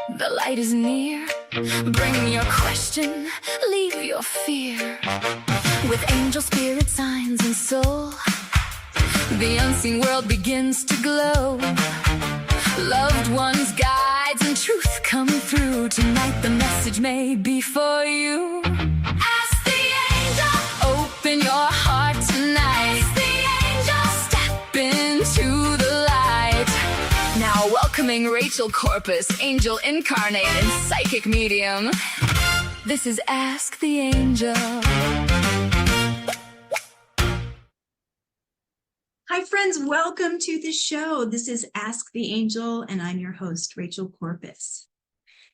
The light is near. Bring your question, leave your fear. With angel spirit signs and soul, the unseen world begins to glow. Loved ones, guides, and truth come through. Tonight the message may be for you. Ask the angel. Open your heart tonight. Ask the angel. Step into the light. Now welcoming Rachel Corpus, angel incarnate and psychic medium. This is Ask the Angel. Hi friends, welcome to the show. This is Ask the Angel and I'm your host, Rachel Corpus.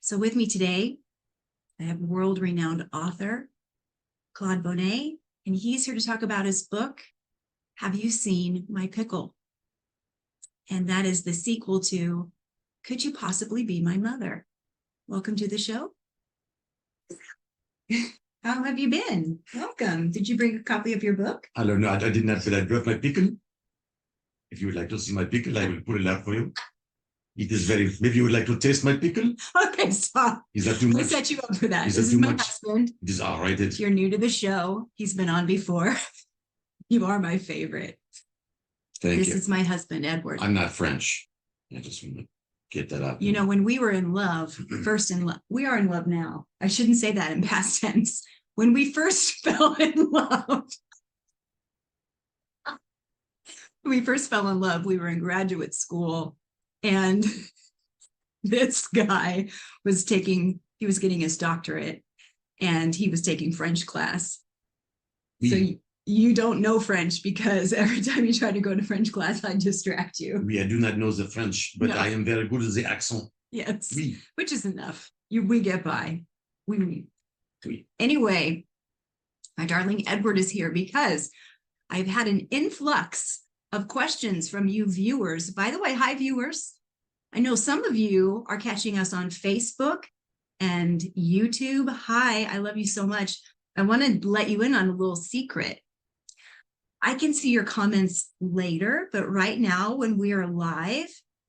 So with me today, I have world-renowned author, Claude Bonnet, and he's here to talk about his book, Have You Seen My Pickle? And that is the sequel to Could You Possibly Be My Mother? Welcome to the show. How have you been? Welcome. Did you bring a copy of your book? Hello, no, I didn't have, but I brought my pickle. If you would like to see my pickle, I will put it out for you. It is very, maybe you would like to taste my pickle? Okay, stop. Is that too much? I set you up for that. Is This that is too my much? husband. It is all right. If you're new to the show, he's been on before. You are my favorite. Thank This you. is my husband, Edward. I'm not French. I just want to get that out. You know, when we were in love, first in love, we are in love now. I shouldn't say that in past tense. When we first fell in love, we were in graduate school, and this guy was getting his doctorate, and he was taking French class. So you don't know French because every time you try to go to French class, I distract you. I do not know the French, but No. I am very good at the accent. Yes, Oui. which is enough. We get by. Oui. Anyway, my darling Edward is here because I've had an influx of questions from you viewers. By the way, hi viewers. I know some of you are catching us on Facebook and YouTube. Hi, I love you so much. I want to let you in on a little secret. I can see your comments later, but right now when we are live,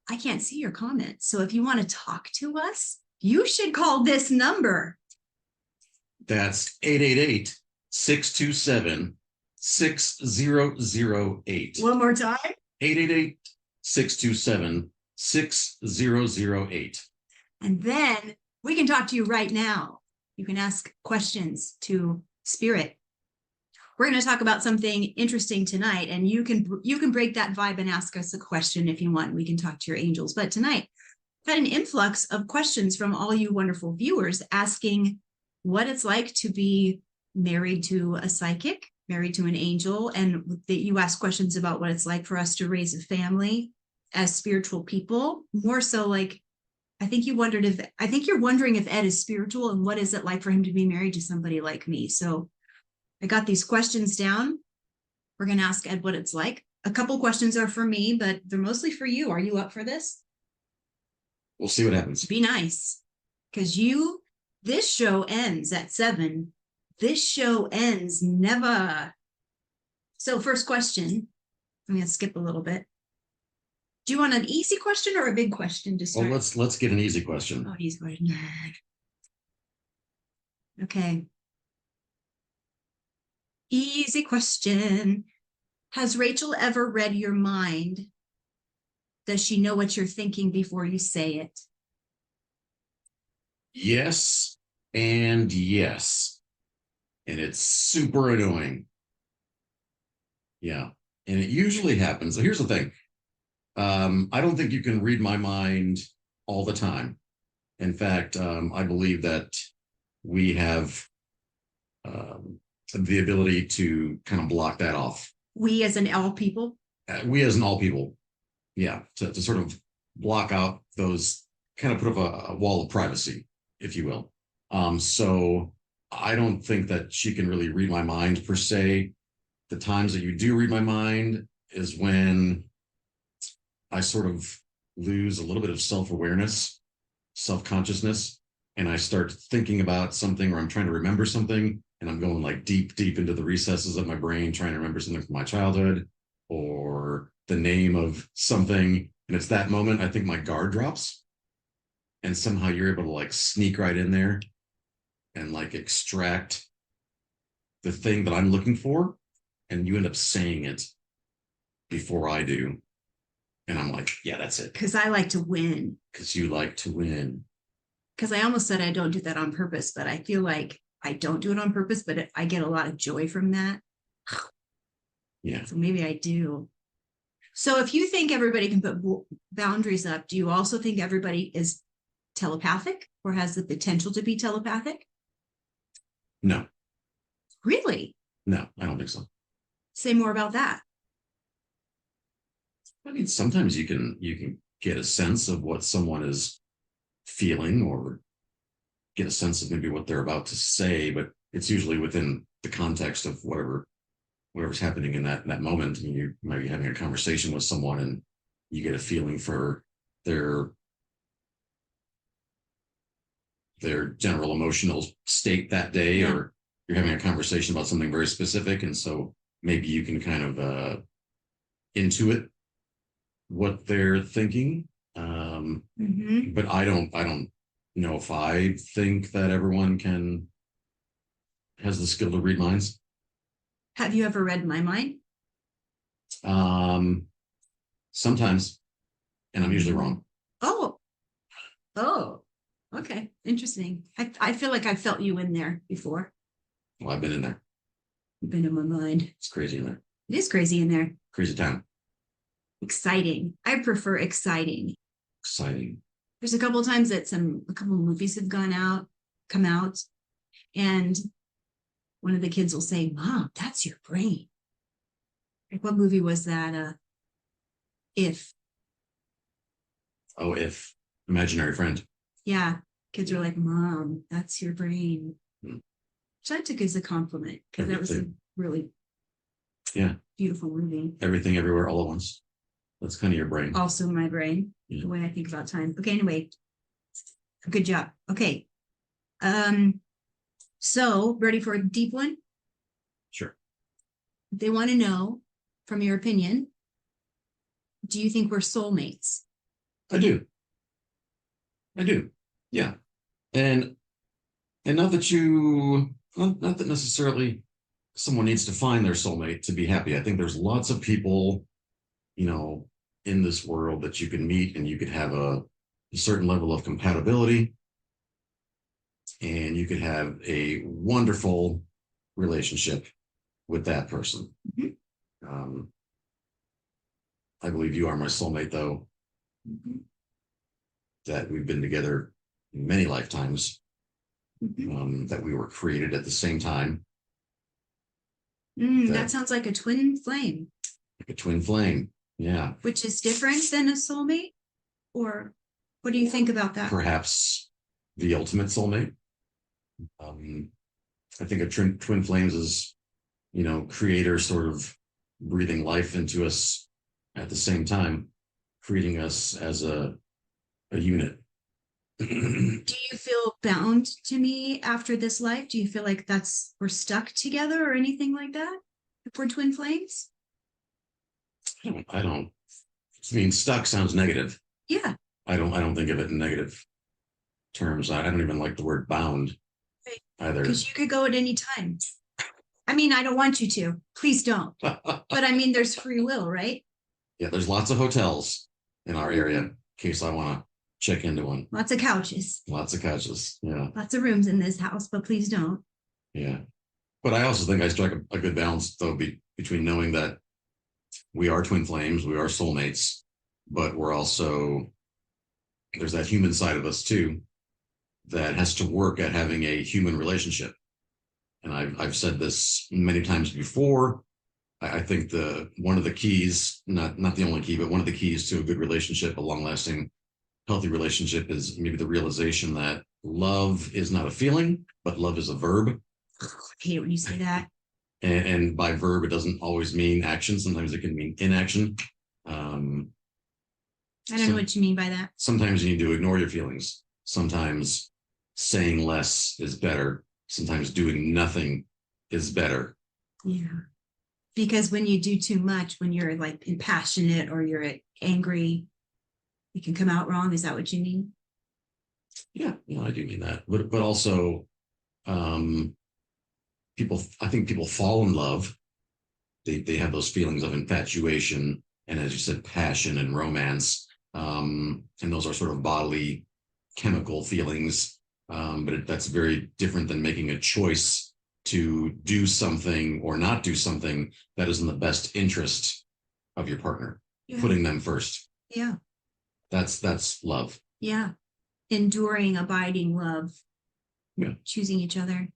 I can't see your comments. So if you want to talk to us, you should call this number. That's 888-627-6008. One more time. 888-627-6008. And then we can talk to you right now. You can ask questions to Spirit. We're going to talk about something interesting tonight, and you can break that vibe and ask us a question if you want. We can talk to your angels. But tonight, I've had an influx of questions from all you wonderful viewers asking what it's like to be married to a psychic, married to an angel, and that you ask questions about what it's like for us to raise a family as spiritual people. More so like, I think you're wondering if Ed is spiritual and what is it like for him to be married to somebody like me. So I got these questions down. We're going to ask Ed what it's like. A couple questions are for me, but they're mostly for you. Are you up for this? We'll see what happens. Be nice, because this show ends at 7. This show ends never. So first question, I'm going to skip a little bit. Do you want an easy question or a big question to start? Well, let's get an easy question. Oh, easy question. Okay. Easy question. Has Rachel ever read your mind? Does she know what you're thinking before you say it? Yes and yes. And it's super annoying. Yeah. And it usually happens. So here's the thing. I don't think you can read my mind all the time. In fact, I believe that we have the ability to kind of block that off. We as in all people? We as in all people. Yeah. To sort of block out those, kind of put up a wall of privacy, if you will. So I don't think that she can really read my mind per se. The times that you do read my mind is when I sort of lose a little bit of self-awareness, self-consciousness, and I start thinking about something, or I'm trying to remember something, and I'm going like deep into the recesses of my brain, trying to remember something from my childhood or the name of something. And it's that moment I think my guard drops. and somehow you're able to like sneak right in there and like extract the thing that I'm looking for, and you end up saying it before I do. And I'm like, yeah, that's it. Because I like to win. Because you like to win. Because I almost said I don't do that on purpose, but I feel like I don't do it on purpose, but I get a lot of joy from that. Yeah. So maybe I do. So if you think everybody can put boundaries up, do you also think everybody is telepathic or has the potential to be telepathic? No. Really? No, I don't think so. Say more about that. I mean, sometimes you can get a sense of what someone is feeling, or get a sense of maybe what they're about to say, but it's usually within the context of whatever's happening in that moment. I mean, you might be having a conversation with someone and you get a feeling for their general emotional state that day, Yeah. or you're having a conversation about something very specific, and so maybe you can kind of intuit what they're thinking. But I don't know if I think that everyone has the skill to read minds. Have you ever read my mind? Sometimes, and I'm usually wrong. Oh, okay. Interesting. I feel like I felt you in there before. Well, I've been in there. You've been in my mind. It's crazy in there. It is crazy in there. Crazy time. Exciting. I prefer exciting. Exciting. There's a couple of times that a couple of movies have come out, and one of the kids will say, "Mom, that's your brain." Like, what movie was that? If. Oh, if. Imaginary Friend. Yeah. Kids were like, "Mom, that's your brain." Hmm. Which I took as a compliment, because that was a really beautiful movie. Everything, Everywhere, All at Once. That's kind of your brain. Also my brain, the way I think about time. Okay, anyway. Good job. Okay. So ready for a deep one? Sure. They want to know, from your opinion, do you think we're soulmates? I do. Yeah. And not that necessarily someone needs to find their soulmate to be happy. I think there's lots of people, in this world that you can meet, and you could have a certain level of compatibility, and you could have a wonderful relationship with that person. Mm-hmm. I believe you are my soulmate, though. Mm-hmm. That we've been together many lifetimes. Mm-hmm. That we were created at the same time. That sounds like a twin flame. Like a twin flame. Yeah. Which is different than a soulmate? Or what do you think about that? Perhaps the ultimate soulmate. I think a twin flames is, creator sort of breathing life into us at the same time, creating us as a unit. Do you feel bound to me after this life? Do you feel like we're stuck together or anything like that? If we're twin flames? I don't. I mean, stuck sounds negative. Yeah. I don't think of it in negative terms. I don't even like the word bound either. Because you could go at any time. I mean, I don't want you to. Please don't. But I mean, there's free will, right? Yeah, there's lots of hotels in our area in case I want to check into one. Lots of couches. Lots of couches. Yeah. Lots of rooms in this house, but please don't. Yeah. But I also think I strike a good balance, though, between knowing that we are twin flames, we are soulmates, but there's that human side of us too that has to work at having a human relationship. And I've said this many times before. I think one of the keys, not the only key, but one of the keys to a good relationship, a long-lasting, healthy relationship, is maybe the realization that love is not a feeling, but love is a verb. I hate when you say that. And by verb, it doesn't always mean action. Sometimes it can mean inaction. I don't know what you mean by that. Sometimes you need to ignore your feelings. Sometimes saying less is better. Sometimes doing nothing is better. Yeah. Because when you do too much, when you're like impassionate or you're angry, it can come out wrong. Is that what you mean? Yeah, I do mean that. But also, um, I think people fall in love. They have those feelings of infatuation and, as you said, passion and romance. And those are sort of bodily chemical feelings. But that's very different than making a choice to do something or not do something that is in the best interest of your partner, Yeah. putting them first. Yeah. That's love. Yeah. Enduring, abiding love. Yeah. Choosing each other.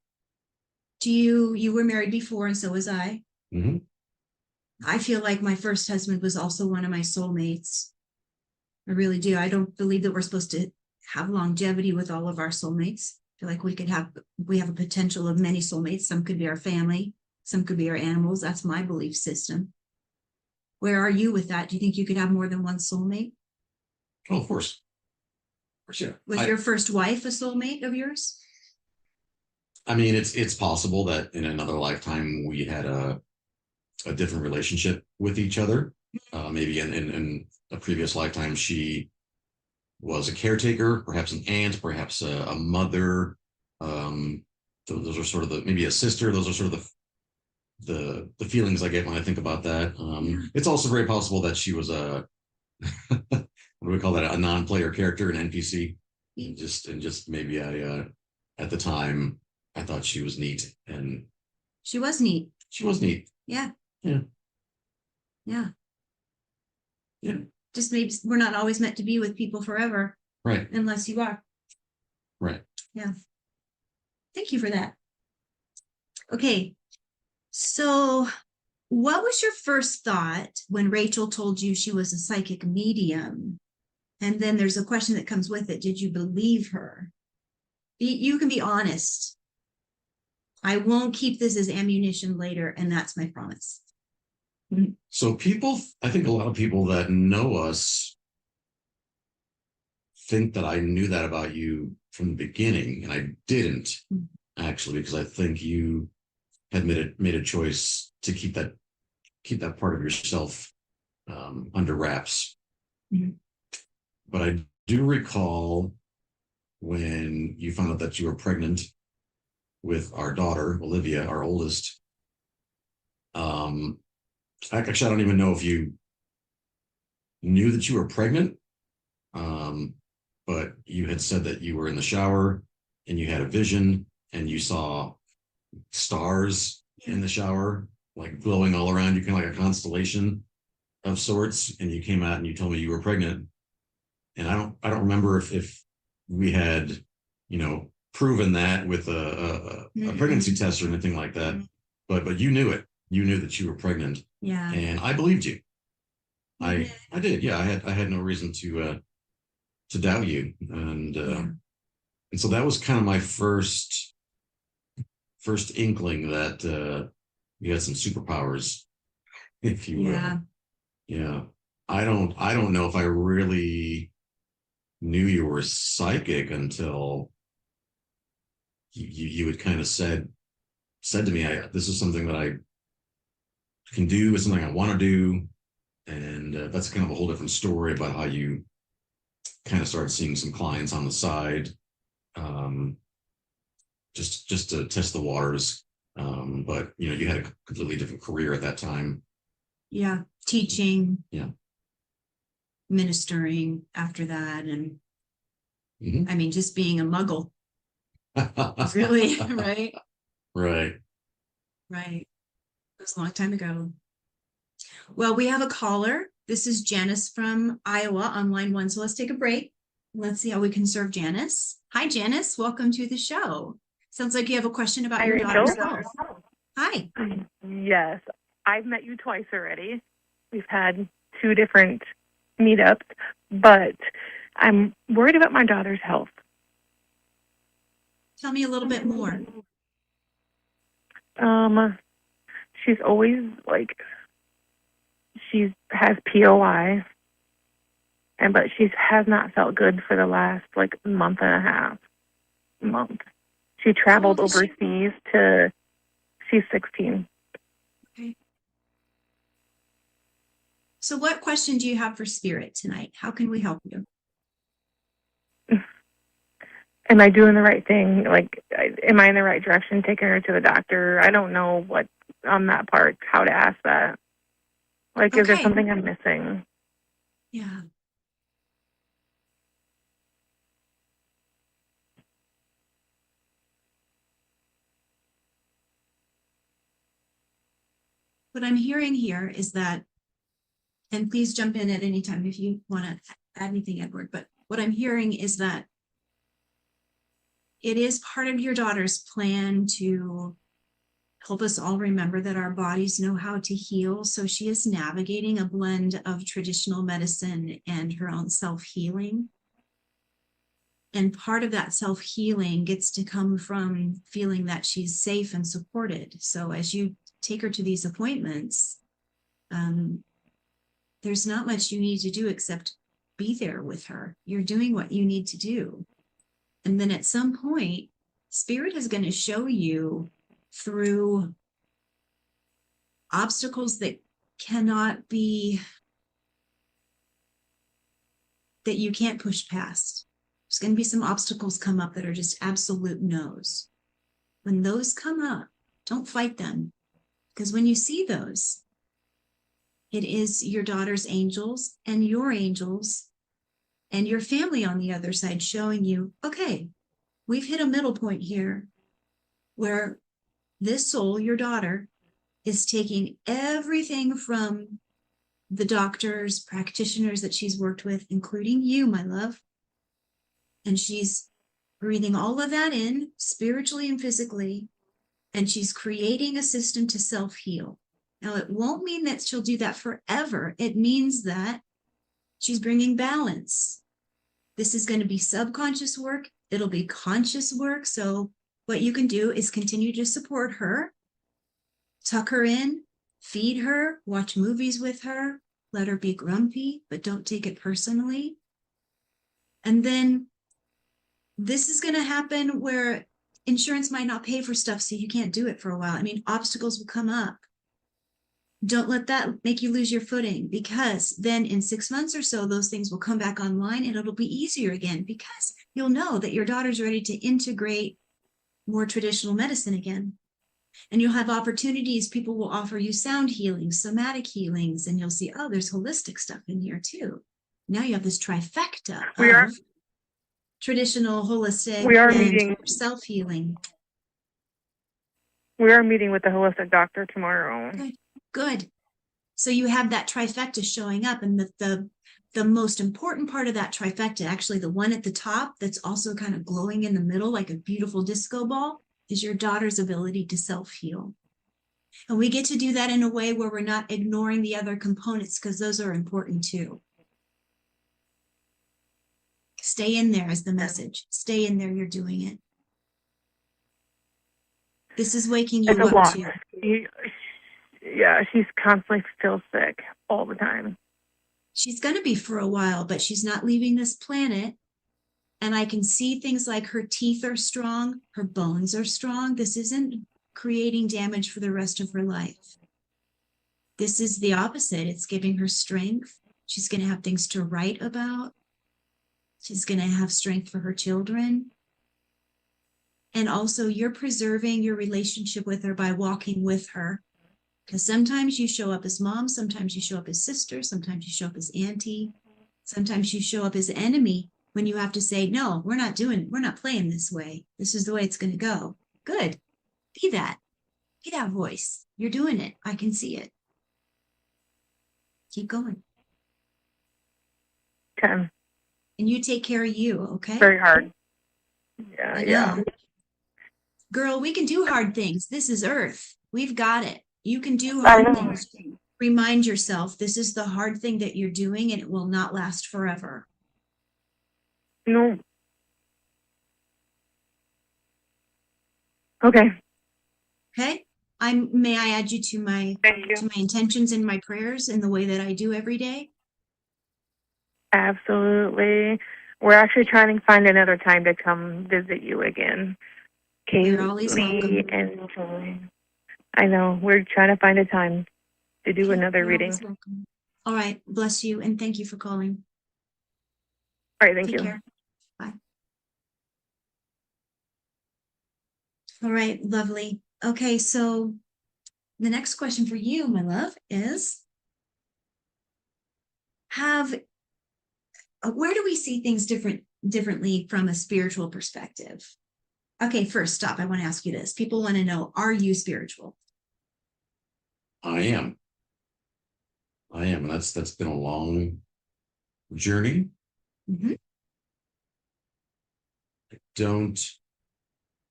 You were married before, and so was I. Mm-hmm. I feel like my first husband was also one of my soulmates. I really do. I don't believe that we're supposed to have longevity with all of our soulmates. I feel like we have a potential of many soulmates. Some could be our family, some could be our animals. That's my belief system. Where are you with that? Do you think you could have more than one soulmate? Oh, of course. For sure. Was your first wife a soulmate of yours? I mean, it's possible that in another lifetime we had a different relationship with each other. Maybe in a previous lifetime she was a caretaker, perhaps an aunt, perhaps a mother. Those are sort of maybe a sister. Those are sort of the feelings I get when I think about that. It's also very possible that she was a what do we call that? A non-player character, an NPC. And just maybe I at the time I thought she was neat, and She was neat. she was neat. Yeah. Yeah. Yeah. Yeah. Just maybe we're not always meant to be with people forever. Right. Unless you are. Right. Yeah. Thank you for that. Okay. So, what was your first thought when Rachel told you she was a psychic medium? And then there's a question that comes with it. Did you believe her? You can be honest. I won't keep this as ammunition later, and that's my promise. So I think a lot of people that know us think that I knew that about you from the beginning, and I didn't actually, because I think you had made a choice to keep that part of yourself under wraps. Mm-hmm. But I do recall when you found out that you were pregnant with our daughter, Olivia, our oldest. Actually, I don't even know if you knew that you were pregnant, but you had said that you were in the shower and you had a vision and you saw stars in the shower, like glowing all around you, kind of like a constellation of sorts. And you came out and you told me you were pregnant. And I don't remember if we had, proven that with a pregnancy test or anything like that. But you knew it. You knew that you were pregnant. Yeah. And I believed you. I did. Yeah, I had no reason to doubt you. And so that was kind of my first inkling that you had some superpowers, if you will. Yeah. I don't know if I really knew you were psychic until you had kind of said to me, this is something that I can do, it's something I want to do. And that's kind of a whole different story about how you kind of started seeing some clients on the side, just to test the waters. But you had a completely different career at that time. Yeah. Teaching. Yeah. Ministering after that. And I mean, just being a muggle. Really, right? Right. Right. It was a long time ago. Well, we have a caller. This is Janice from Iowa on line 1. So let's take a break. Let's see how we can serve Janice. Hi, Janice. Welcome to the show. Sounds like you have a question about your daughter's health. Hi. Yes. I've met you twice already. We've had 2 different meetups, but I'm worried about my daughter's health. Tell me a little bit more. She's always she has POI, but she has not felt good for the last month and a half. She traveled overseas she's 16. Okay. So what question do you have for Spirit tonight? How can we help you? am I doing the right thing? Like, am I in the right direction, taking her to the doctor? I don't know what on that part, how to ask that. Like, is there Okay. something I'm missing? Yeah. What I'm hearing here is that, and please jump in at any time if you want to add anything, Edward, but what I'm hearing is that it is part of your daughter's plan to help us all remember that our bodies know how to heal. So she is navigating a blend of traditional medicine and her own self-healing. And part of that self-healing gets to come from feeling that she's safe and supported. So as you take her to these appointments, there's not much you need to do except be there with her. You're doing what you need to do. And then at some point, Spirit is going to show you through obstacles that cannot be, that you can't push past. There's going to be some obstacles come up that are just absolute no's. When those come up, don't fight them. Because when you see those, it is your daughter's angels and your angels and your family on the other side showing you, okay, we've hit a middle point here where this soul, your daughter, is taking everything from the doctors, practitioners that she's worked with, including you, my love. And she's breathing all of that in spiritually and physically, and she's creating a system to self-heal. Now, it won't mean that she'll do that forever. It means that she's bringing balance. This is going to be subconscious work. It'll be conscious work. So what you can do is continue to support her, tuck her in, feed her, watch movies with her, let her be grumpy, but don't take it personally. And then this is going to happen where insurance might not pay for stuff, so you can't do it for a while. I mean, obstacles will come up. Don't let that make you lose your footing, because then in 6 months or so, those things will come back online and it'll be easier again, because you'll know that your daughter's ready to integrate more traditional medicine again. And you'll have opportunities. People will offer you sound healings, somatic healings, and you'll see, oh, there's holistic stuff in here too. Now you have this trifecta of traditional, holistic, and self-healing. We are meeting with the holistic doctor tomorrow. Good. So you have that trifecta showing up, and the most important part of that trifecta, actually the one at the top that's also kind of glowing in the middle like a beautiful disco ball, is your daughter's ability to self-heal. And we get to do that in a way where we're not ignoring the other components, because those are important too. Stay in there is the message. Stay in there, you're doing it. This is waking you up too. Yeah, she's constantly still sick all the time. She's going to be for a while, but she's not leaving this planet. And I can see things like her teeth are strong, her bones are strong. This isn't creating damage for the rest of her life. This is the opposite. It's giving her strength. She's going to have things to write about. She's going to have strength for her children. And also, you're preserving your relationship with her by walking with her. Because sometimes you show up as mom, sometimes you show up as sister, sometimes you show up as auntie, sometimes you show up as enemy when you have to say, no, we're not playing this way. This is the way it's going to go. Good. Be that voice. You're doing it. I can see it. Keep going. Okay. And you take care of you, okay? Very hard. I know. Yeah. Girl, we can do hard things. This is Earth. We've got it. You can do hard things. Remind yourself, this is the hard thing that you're doing, and it will not last forever. No. Okay. Okay. May I add you to my intentions and my prayers in the way that I do every day? Absolutely. We're actually trying to find another time to come visit you again. You're always welcome. And Joy. I know. We're trying to find a time to do another reading. All right. Bless you, and thank you for calling. All right. Thank you. Take care. Bye. All right, lovely. Okay, so the next question for you, my love, is where do we see things differently from a spiritual perspective? Okay, first stop. I want to ask you this. People want to know, are you spiritual? I am. And that's been a long journey. Mhm.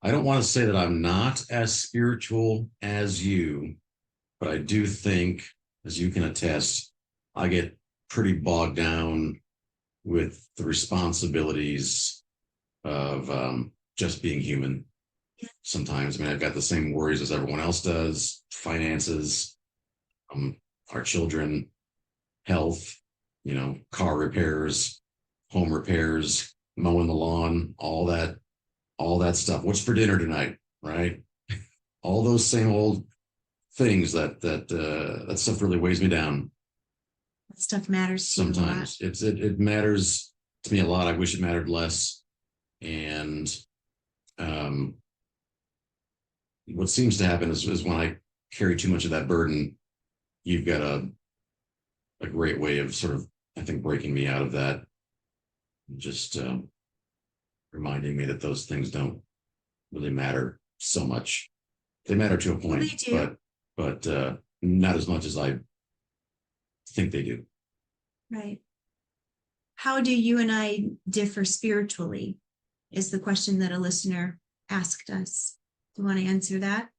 I don't want to say that I'm not as spiritual as you, but I do think, as you can attest, I get pretty bogged down with the responsibilities of just being human. Sometimes, I mean, I've got the same worries as everyone else does: finances, our children, health, car repairs, home repairs, mowing the lawn, all that stuff. What's for dinner tonight, right? All those same old things that stuff really weighs me down. That stuff matters to you a lot. Sometimes it matters to me a lot. I wish it mattered less. And what seems to happen is when I carry too much of that burden, you've got a great way of sort of, I think, breaking me out of that. Just reminding me that those things don't really matter so much. They matter to a point, They do. but not as much as I think they do. Right. How do you and I differ spiritually? Is the question that a listener asked us. Do you want to answer that?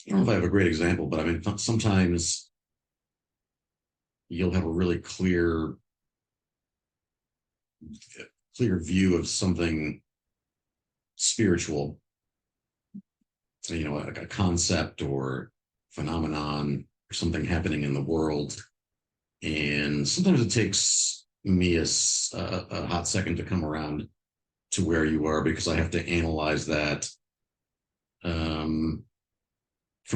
I don't know if I have a great example, but I mean, sometimes you'll have a really clear view of something spiritual, a concept or phenomenon or something happening in the world. And sometimes it takes me a hot second to come around to where you are, because I have to analyze that from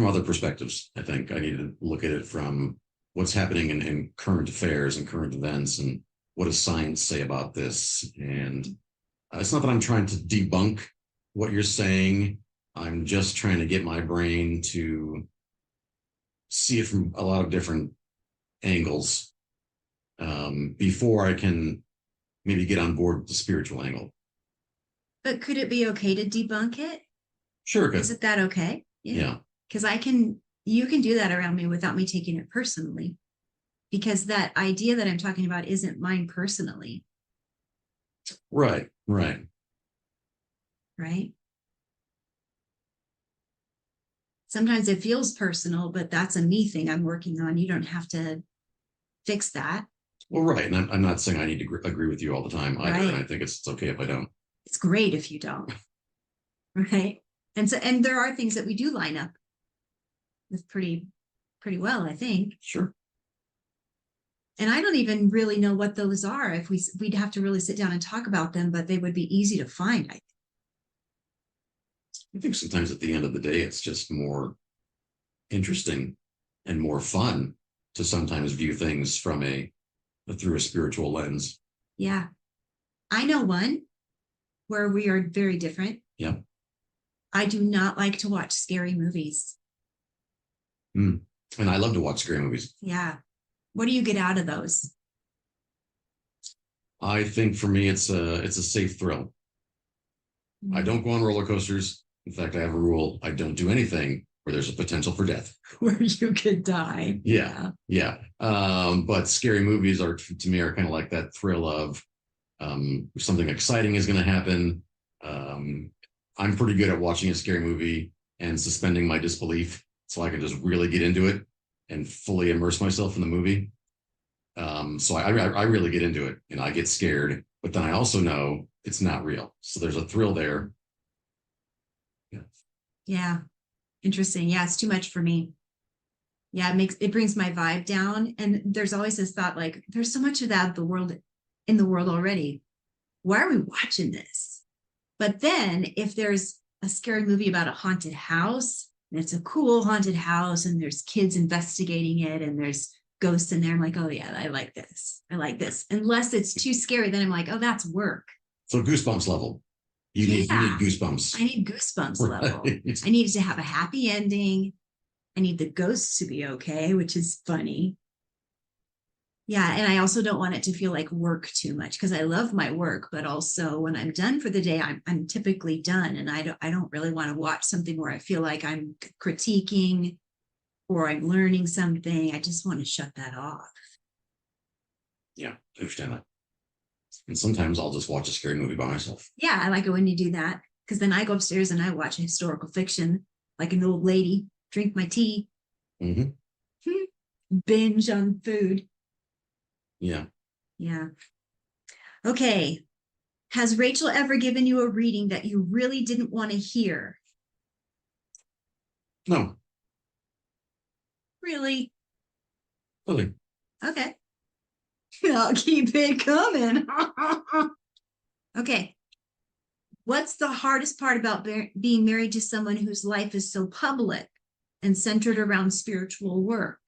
other perspectives. I think I need to look at it from what's happening in current affairs and current events, and what does science say about this. And it's not that I'm trying to debunk what you're saying. I'm just trying to get my brain to see it from a lot of different angles before I can maybe get on board with the spiritual angle. But could it be okay to debunk it? Sure, good. Isn't that okay? Yeah. Because you can do that around me without me taking it personally. Because that idea that I'm talking about isn't mine personally. Right. Right? Sometimes it feels personal, but that's a me thing I'm working on. You don't have to fix that. Well, right. And I'm not saying I need to agree with you all the time either. Right. And I think it's okay if I don't. It's great if you don't. Right. And there are things that we do line up with pretty well, I think. Sure. And I don't even really know what those are. If we'd have to really sit down and talk about them, but they would be easy to find. I think sometimes at the end of the day, it's just more interesting and more fun to sometimes view things through a spiritual lens. Yeah. I know one where we are very different. Yeah. I do not like to watch scary movies. And I love to watch scary movies. Yeah. What do you get out of those? I think for me, it's a safe thrill. I don't go on roller coasters. In fact, I have a rule: I don't do anything where there's a potential for death. Where you could die. Yeah. But scary movies to me are kind of like that thrill of something exciting is going to happen. I'm pretty good at watching a scary movie and suspending my disbelief, so I can just really get into it and fully immerse myself in the movie. So I really get into it, and I get scared, but then I also know it's not real. So there's a thrill there. Yeah. Interesting. Yeah, it's too much for me. Yeah, it brings my vibe down. And there's always this thought, like, there's so much of that in the world already. Why are we watching this? But then if there's a scary movie about a haunted house, and it's a cool haunted house, and there's kids investigating it, and there's ghosts in there, I'm like, oh yeah, I like this. Unless it's too scary, then I'm like, oh, that's work. So Goosebumps level. You need I goosebumps. need goosebumps level. I needed to have a happy ending. I need the ghosts to be okay, which is funny. Yeah, and I also don't want it to feel like work too much because I love my work, but also when I'm done for the day, I'm typically done, and I don't really want to watch something where I feel like I'm critiquing or I'm learning something. I just want to shut that off. Yeah, I understand that. And sometimes I'll just watch a scary movie by myself. Yeah, I like it when you do that because then I go upstairs and I watch historical fiction like an old lady, drink my tea, Mm-hmm. binge on food. Yeah. Yeah. Okay. Has Rachel ever given you a reading that you really didn't want to hear? No, Really? really. Okay. I'll keep it coming. Okay. What's the hardest part about being married to someone whose life is so public and centered around spiritual work?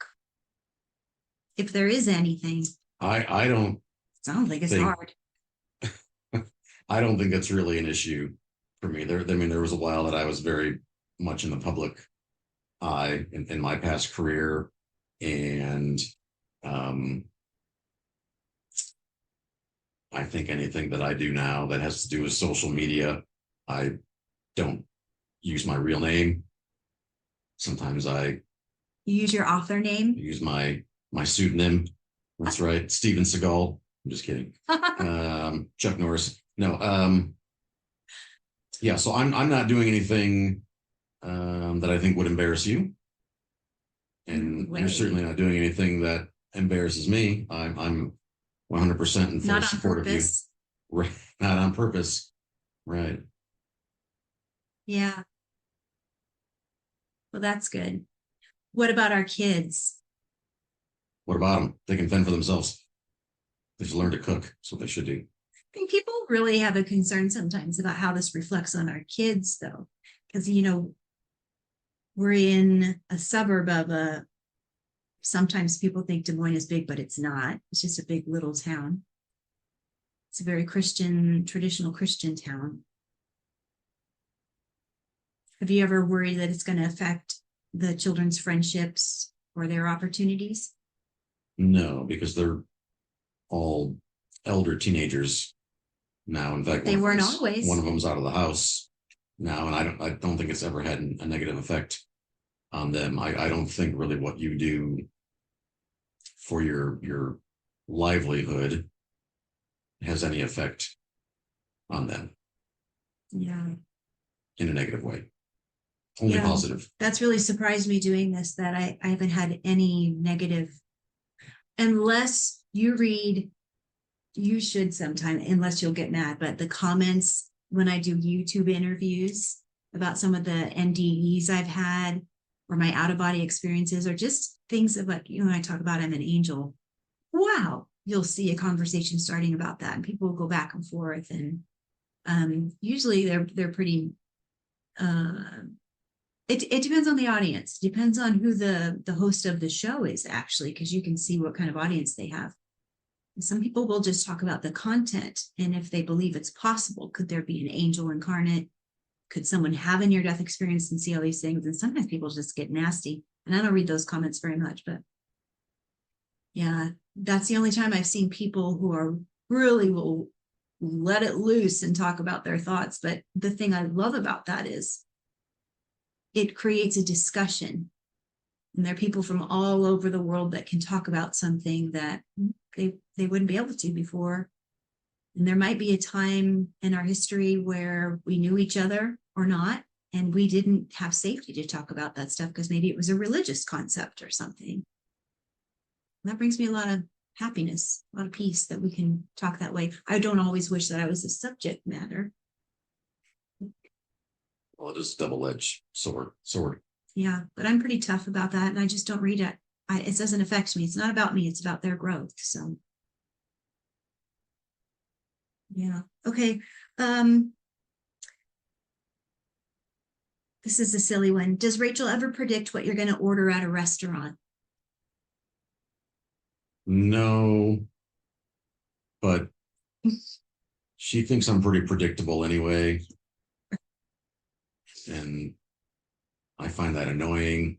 If there is anything, I don't sounds like it's think hard. I don't think that's really an issue for me. There was a while that I was very much in the public eye in my past career, and um, I think anything that I do now that has to do with social media, I don't use my real name. Sometimes I You use your author name. use my pseudonym. That's right, Steven Seagal. I'm just kidding. Chuck Norris. No. Yeah. So I'm not doing anything that I think would embarrass you, and No you're way. certainly not doing anything that embarrasses me. I'm 100% in full Not on support of you. purpose. Right. Not on purpose. Right. Yeah. Well, that's good. What about our kids? What about them? They can fend for themselves. They should learn to cook. That's what they should do. I think people really have a concern sometimes about how this reflects on our kids, though, because, we're in a suburb of sometimes people think Des Moines is big, but it's not. It's just a big little town. It's a very Christian, traditional Christian town. Have you ever worried that it's going to affect the children's friendships or their opportunities? No, because they're all elder teenagers now. In fact, They weren't always. one of them's out of the house now, and I don't think it's ever had a negative effect on them. I don't think really what you do for your livelihood has any effect on them Yeah. in a negative way. Only Yeah. positive. That's really surprised me doing this, that I haven't had any negative, unless you read, you should sometime, unless you'll get mad, but the comments when I do YouTube interviews about some of the NDEs I've had or my out-of-body experiences, or just things about, when I talk about I'm an angel, wow, you'll see a conversation starting about that, and people will go back and forth, and usually they're pretty it depends on the audience. It depends on who the host of the show is, actually, because you can see what kind of audience they have. And some people will just talk about the content, and if they believe it's possible, could there be an angel incarnate? Could someone have a near-death experience and see all these things? And sometimes people just get nasty, and I don't read those comments very much, but yeah, that's the only time I've seen people who are really will let it loose and talk about their thoughts. But the thing I love about that is it creates a discussion, and there are people from all over the world that can talk about something that they wouldn't be able to before. And there might be a time in our history where we knew each other or not, and we didn't have safety to talk about that stuff because maybe it was a religious concept or something. And that brings me a lot of happiness, a lot of peace that we can talk that way. I don't always wish that I was the subject matter. Well, it is double-edged sword. Yeah, but I'm pretty tough about that, and I just don't read it. It doesn't affect me. It's not about me. It's about their growth. So, yeah. Okay. This is a silly one. Does Rachel ever predict what you're going to order at a restaurant? No, but She thinks I'm pretty predictable anyway. And I find that annoying.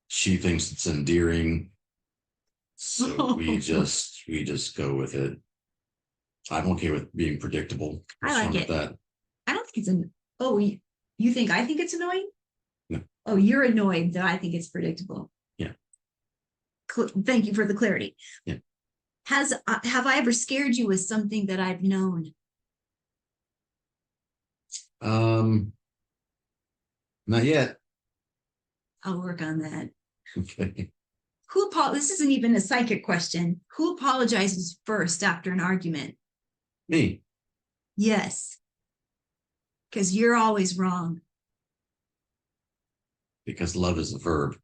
She thinks it's endearing. So we just go with it. I'm okay with being predictable. I like What's wrong it. with that? I don't think it's oh, you think I think it's annoying? No. Oh, you're annoyed that I think it's predictable. Yeah. Thank you for the clarity. Yeah. Have I ever scared you with something that I've known? Not yet. I'll work on that. Okay. This isn't even a psychic question. Who apologizes first after an argument? Me. Yes. Because you're always wrong. Because love is a verb.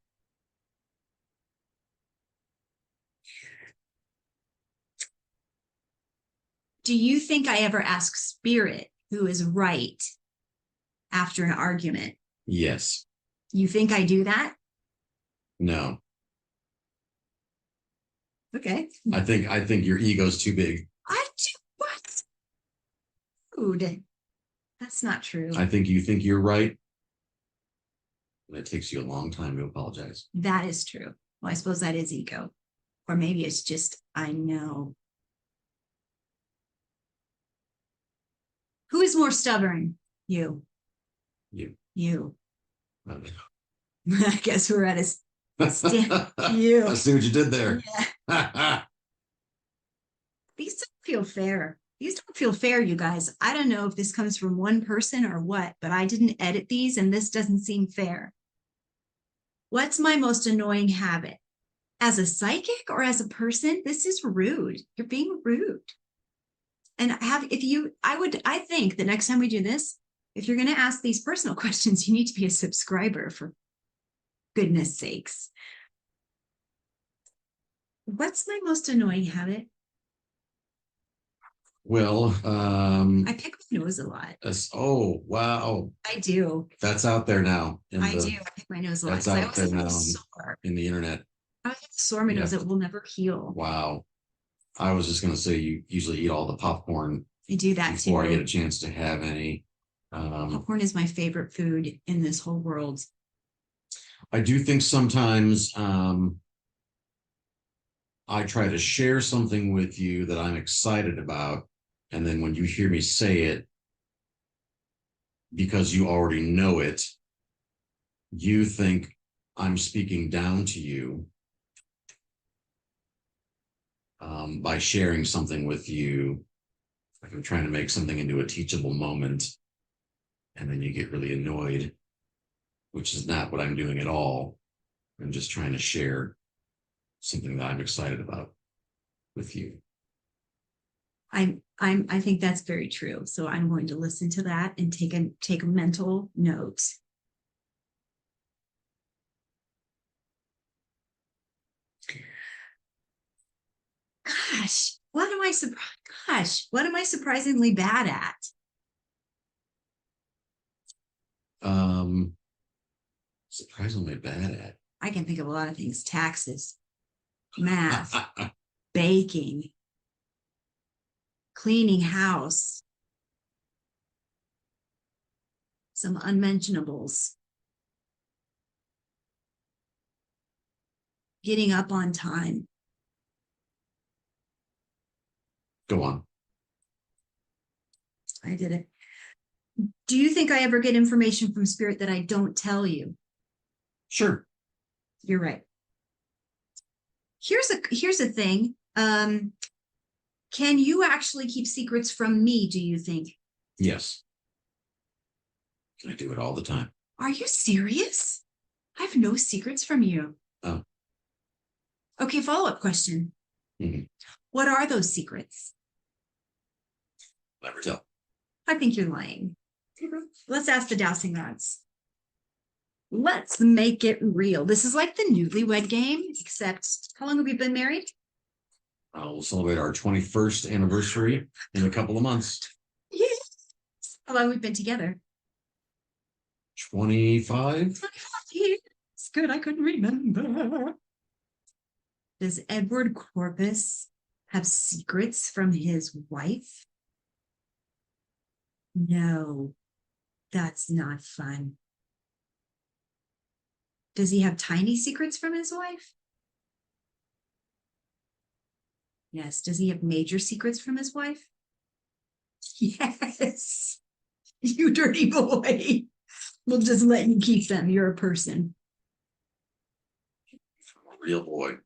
Do you think I ever ask spirit who is right after an argument? Yes. You think I do that? No. Okay. I think your ego's too big. I do what? Dude, that's not true. I think you think you're right. And it takes you a long time to apologize. That is true. Well, I suppose that is ego. Or maybe it's just, I know. Who is more stubborn? You. You. You. I I guess we're at a you. I see what you did there. Yeah. These don't feel fair. These don't feel fair, you guys. I don't know if this comes from one person or what, but I didn't edit these and this doesn't seem fair. What's my most annoying habit? As a psychic or as a person? This is rude. You're being rude. And I think the next time we do this, if you're going to ask these personal questions, you need to be a subscriber, for goodness sakes. What's my most annoying habit? Well, I pick my nose a lot. oh wow, I do. that's out there now. I do. I pick my nose a lot. That's 'Cause I out always there have a now sore. in the internet. I have a sore my nose Yeah. that will never heal. Wow. I was just gonna say you usually eat all the popcorn I do that before I get too. a chance to have any. Popcorn is my favorite food in this whole world. I do think sometimes I try to share something with you that I'm excited about, and then when you hear me say it, because you already know it, you think I'm speaking down to you by sharing something with you. Like I'm trying to make something into a teachable moment, and then you get really annoyed, which is not what I'm doing at all. I'm just trying to share something that I'm excited about with you. I think that's very true. So I'm going to listen to that and take a mental note. Gosh, what am I surprisingly bad at? Surprisingly bad at. I can think of a lot of things: taxes, math, baking, cleaning house, some unmentionables, getting up on time. Go on. I did it. Do you think I ever get information from spirit that I don't tell you? Sure. You're right. Here's a thing. Can you actually keep secrets from me, do you think? Yes. I do it all the time. Are you serious? I have no secrets from you. Oh. Okay, follow-up question. Mhm. What are those secrets? Never tell. I think you're lying. Let's ask the dowsing rods. Let's make it real. This is like the newlywed game, except how long have we been married? We'll celebrate our 21st anniversary in a couple of months. Yes. How long we've been together? 25? 25 years. Good, I couldn't remember. Does Edward Corpus have secrets from his wife? No, that's not fun. Does he have tiny secrets from his wife? Yes. Does he have major secrets from his wife? Yes. You dirty boy. We'll just let you keep them. You're a person. Real boy.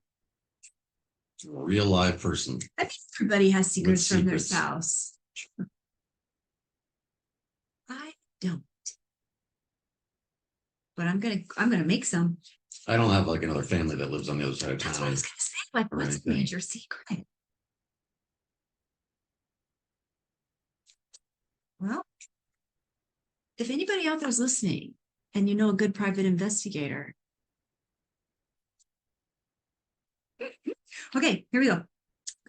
A real live person. I think everybody has secrets from their secrets. spouse. I don't. But I'm gonna make some. I don't have like another family that lives on the other side of That's what I town. was gonna say. Like, or what's anything. major secret? Well, if anybody out there's listening and you know a good private investigator. Okay, here we go.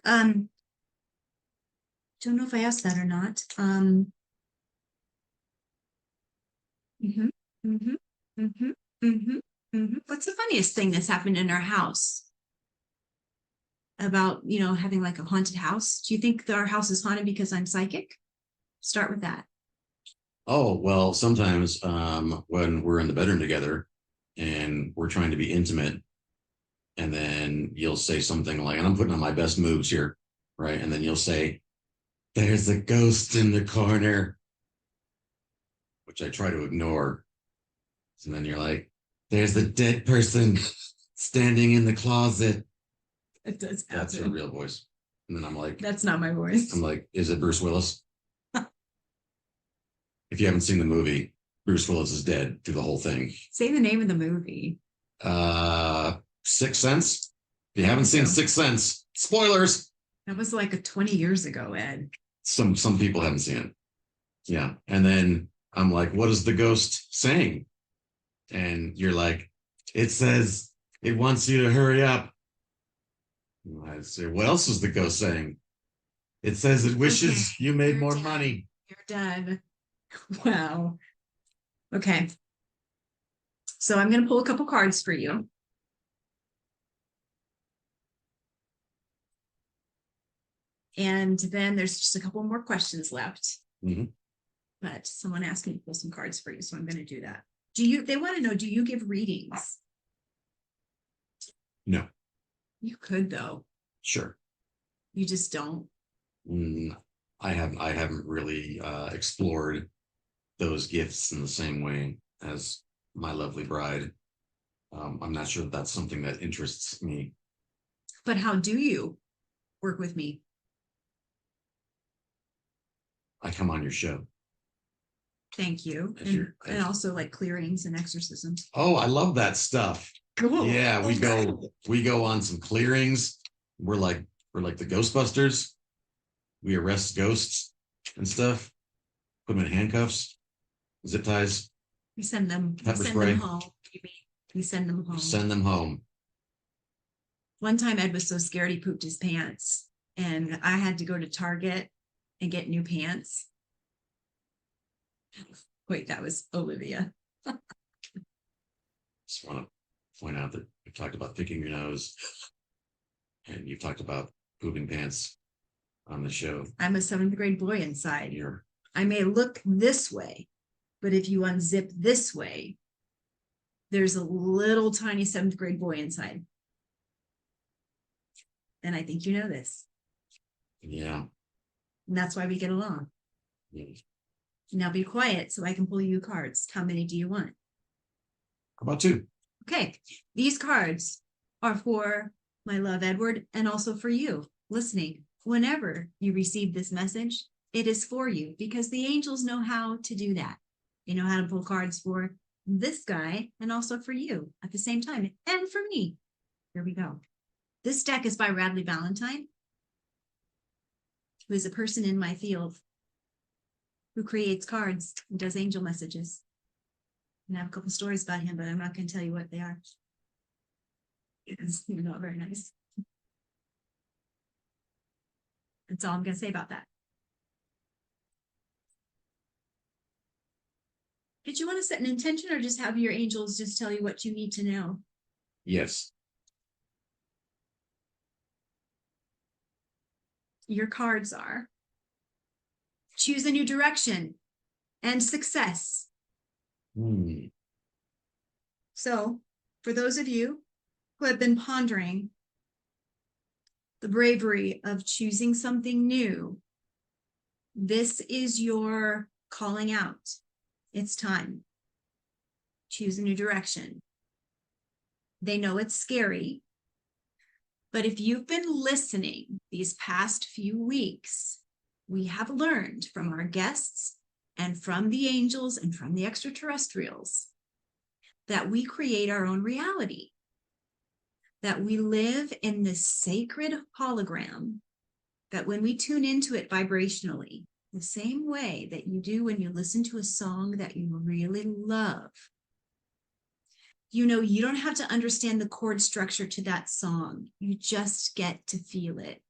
Don't know if I asked that or not. What's the funniest thing that's happened in our house? About, having like a haunted house. Do you think our house is haunted because I'm psychic? Start with that. Oh, well, sometimes when we're in the bedroom together and we're trying to be intimate, and then you'll say something like, and I'm putting on my best moves here, right? And then you'll say, there's a ghost in the corner, which I try to ignore. And then you're like, there's a dead person standing in the closet. It does happen. That's her real voice. And then I'm like, That's not my voice. I'm like, is it Bruce Willis? If you haven't seen the movie, Bruce Willis is dead through the whole thing. Say the name of the movie. Sixth Sense. If you haven't seen Sixth Sense, spoilers. That was like 20 years ago, Ed. Some people haven't seen it. Yeah. And then I'm like, what is the ghost saying? And you're like, it says it wants you to hurry up. And I say, what else is the ghost saying? It says it wishes you made more money. You're done. Wow. Okay. So I'm going to pull a couple cards for you. And then there's just a couple more questions left. Mhm. But someone asked me to pull some cards for you, so I'm going to do that. They want to know, do you give readings? No. You could, though. Sure. You just don't. I haven't really explored those gifts in the same way as my lovely bride. I'm not sure if that's something that interests me. But how do you work with me? I come on your show. Thank you. As And also like clearings and exorcisms. Oh, I love that stuff. Cool. Yeah, we go on some clearings. We're like the Ghostbusters. We arrest ghosts and stuff. Put them in handcuffs, zip ties. We send them Pepper spray. home. We send them home. Send them home. One time Ed was so scared he pooped his pants, and I had to go to Target and get new pants. Wait, that was Olivia. Just want to point out that we've talked about picking your nose, and you've talked about pooping pants on the show. I'm a 7th grade boy inside. You're I may look this way, but if you unzip this way, there's a little tiny 7th grade boy inside. And I think you know this. Yeah. And that's why we get along. Yeah. Now be quiet so I can pull you cards. How many do you want? How about 2? Okay. These cards are for my love, Edward, and also for you listening. Whenever you receive this message, it is for you because the angels know how to do that. They know how to pull cards for this guy and also for you at the same time and for me. Here we go. This deck is by Radley Valentine, who is a person in my field who creates cards and does angel messages. And I have a couple stories about him, but I'm not going to tell you what they are. Because you're not very nice. That's all I'm going to say about that. Did you want to set an intention or just have your angels just tell you what you need to know? Yes. Your cards are: choose a new direction. and success. Hmm. So, for those of you who have been pondering the bravery of choosing something new, this is your calling out. It's time. Choose a new direction. They know it's scary, but if you've been listening these past few weeks, we have learned from our guests and from the angels and from the extraterrestrials that we create our own reality, that we live in this sacred hologram, that when we tune into it vibrationally, the same way that you do when you listen to a song that you really love, you know, you don't have to understand the chord structure to that song. You just get to feel it.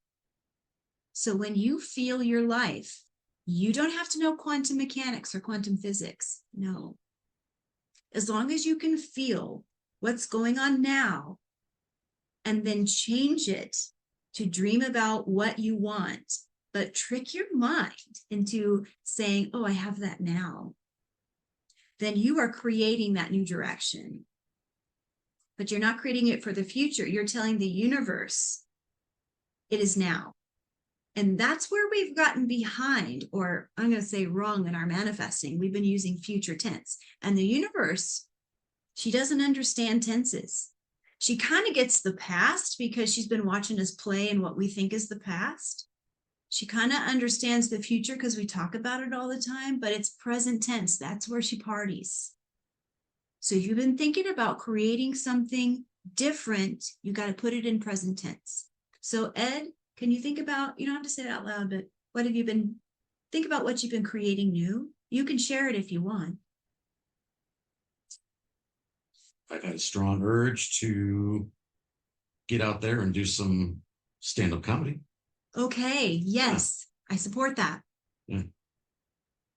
So when you feel your life, you don't have to know quantum mechanics or quantum physics. No. As long as you can feel what's going on now and then change it to dream about what you want, but trick your mind into saying, oh, I have that now, then you are creating that new direction. But you're not creating it for the future. You're telling the universe it is now. And that's where we've gotten behind, or I'm going to say wrong in our manifesting. We've been using future tense. And the universe, she doesn't understand tenses. She kind of gets the past because she's been watching us play in what we think is the past. She kind of understands the future because we talk about it all the time, but it's present tense. That's where she parties. So if you've been thinking about creating something different, you got to put it in present tense. So Ed, can you think about, you don't have to say it out loud, but what have you been, think about what you've been creating new. You can share it if you want. I've had a strong urge to get out there and do some stand-up comedy. Okay, yes, I support that. Yeah.